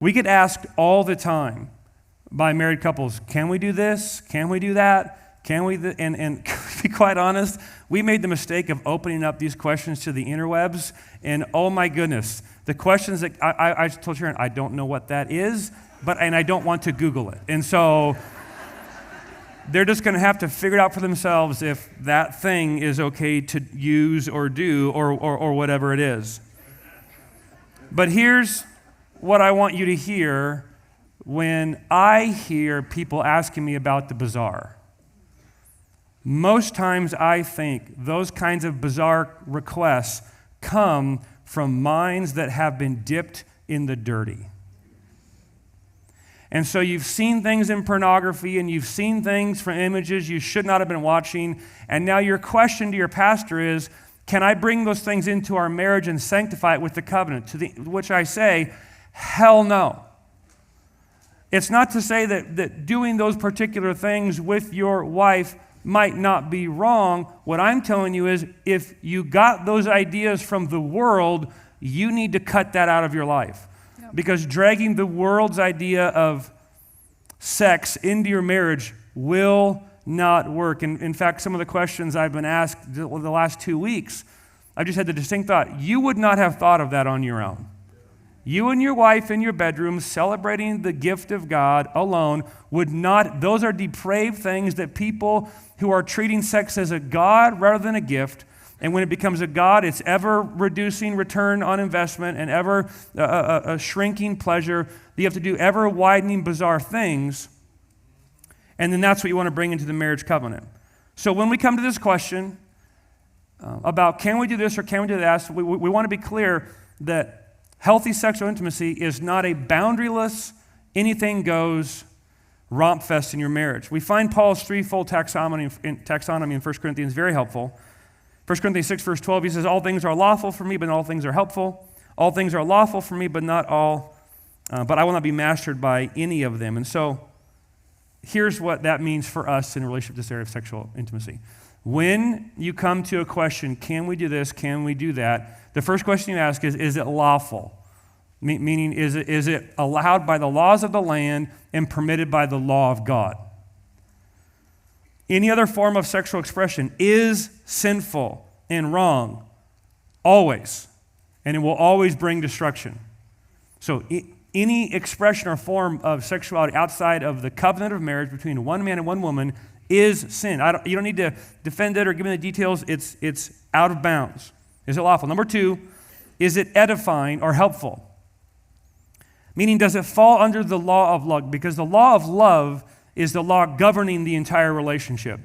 We get asked all the time by married couples, can we do this? Can we do that? Can we? And to be quite honest, we made the mistake of opening up these questions to the interwebs, and oh my goodness, the questions that I told Sharon, I don't know what that is, and I don't want to Google it. And so they're just going to have to figure it out for themselves if that thing is okay to use or do or whatever it is. But here's what I want you to hear when I hear people asking me about the bizarre. Most times I think those kinds of bizarre requests come from minds that have been dipped in the dirty. And so you've seen things in pornography and you've seen things from images you should not have been watching, and now your question to your pastor is, can I bring those things into our marriage and sanctify it with the covenant? To which I say, hell no. It's not to say that doing those particular things with your wife might not be wrong. What I'm telling you is, if you got those ideas from the world, you need to cut that out of your life. Yep. Because dragging the world's idea of sex into your marriage will not work. And in fact, some of the questions I've been asked the last 2 weeks, I've just had the distinct thought, you would not have thought of that on your own. You and your wife in your bedroom celebrating the gift of God alone would not, those are depraved things that people who are treating sex as a god rather than a gift, and when it becomes a god, it's ever reducing return on investment and ever a shrinking pleasure. You have to do ever widening bizarre things, and then that's what you want to bring into the marriage covenant. So when we come to this question about can we do this or can we do that, we want to be clear that healthy sexual intimacy is not a boundaryless, anything goes romp fest in your marriage. We find Paul's threefold taxonomy in 1 Corinthians very helpful. 1 Corinthians 6, verse 12, he says, all things are lawful for me, but not all things are helpful. All things are lawful for me, but not all, but I will not be mastered by any of them. And so here's what that means for us in relation to this area of sexual intimacy. When you come to a question, can we do this, can we do that, the first question you ask is it lawful? Meaning, is it allowed by the laws of the land and permitted by the law of God? Any other form of sexual expression is sinful and wrong, always, and it will always bring destruction. So any expression or form of sexuality outside of the covenant of marriage between one man and one woman is sin. You don't need to defend it or give me the details. It's out of bounds. Is it lawful? Number two, is it edifying or helpful? Meaning, does it fall under the law of love? Because the law of love is the law governing the entire relationship.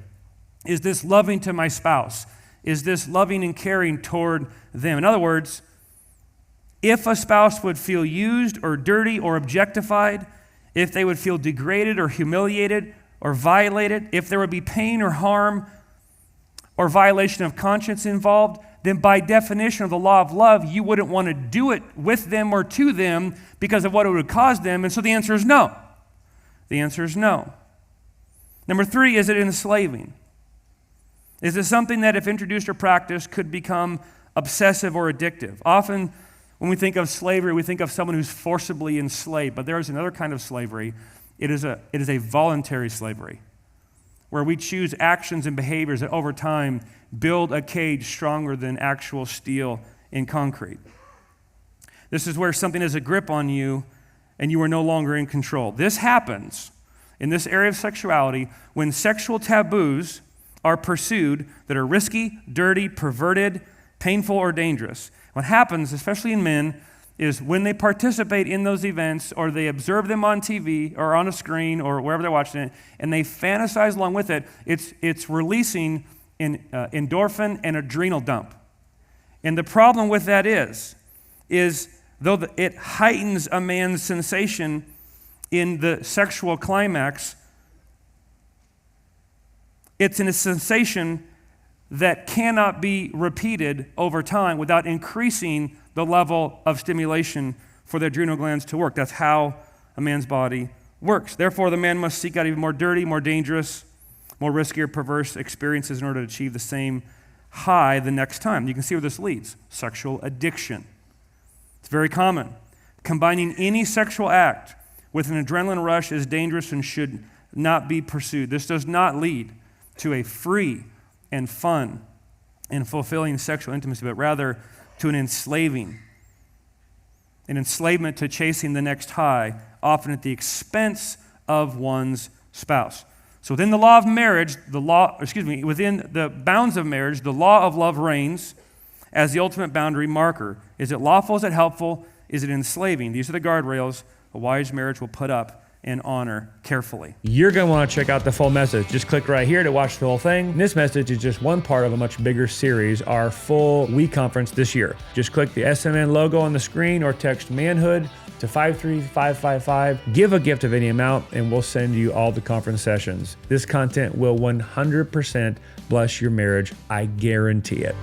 Is this loving to my spouse? Is this loving and caring toward them? In other words, if a spouse would feel used or dirty or objectified, if they would feel degraded or humiliated or violated, if there would be pain or harm or violation of conscience involved, then by definition of the law of love, you wouldn't want to do it with them or to them because of what it would cause them. And so the answer is no. The answer is no. Number three, is it enslaving? Is it something that if introduced or practiced could become obsessive or addictive? Often when we think of slavery, we think of someone who's forcibly enslaved, but there is another kind of slavery. It is a voluntary slavery, where we choose actions and behaviors that over time build a cage stronger than actual steel and concrete. This is where something has a grip on you and you are no longer in control. This happens in this area of sexuality when sexual taboos are pursued that are risky, dirty, perverted, painful, or dangerous. What happens, especially in men, is when they participate in those events or they observe them on TV or on a screen or wherever they're watching it, and they fantasize along with it, it's releasing an endorphin and adrenal dump. And the problem with that is though it heightens a man's sensation in the sexual climax, it's in a sensation that cannot be repeated over time without increasing the level of stimulation for the adrenal glands to work. That's how a man's body works. Therefore, the man must seek out even more dirty, more dangerous, more riskier, perverse experiences in order to achieve the same high the next time. You can see where this leads. Sexual addiction. It's very common. Combining any sexual act with an adrenaline rush is dangerous and should not be pursued. This does not lead to a free and fun and fulfilling sexual intimacy, but rather to an enslavement to chasing the next high, often at the expense of one's spouse. So within the law of marriage, within the bounds of marriage, the law of love reigns as the ultimate boundary marker. Is it lawful? Is it helpful? Is it enslaving? These are the guardrails a wise marriage will put up and honor carefully. You're going to want to check out the full message. Just click right here to watch the whole thing. This message is just one part of a much bigger series, our full We Conference this year. Just click the SMN logo on the screen or text manhood to 53555. Give a gift of any amount and we'll send you all the conference sessions. This content will 100% bless your marriage. I guarantee it.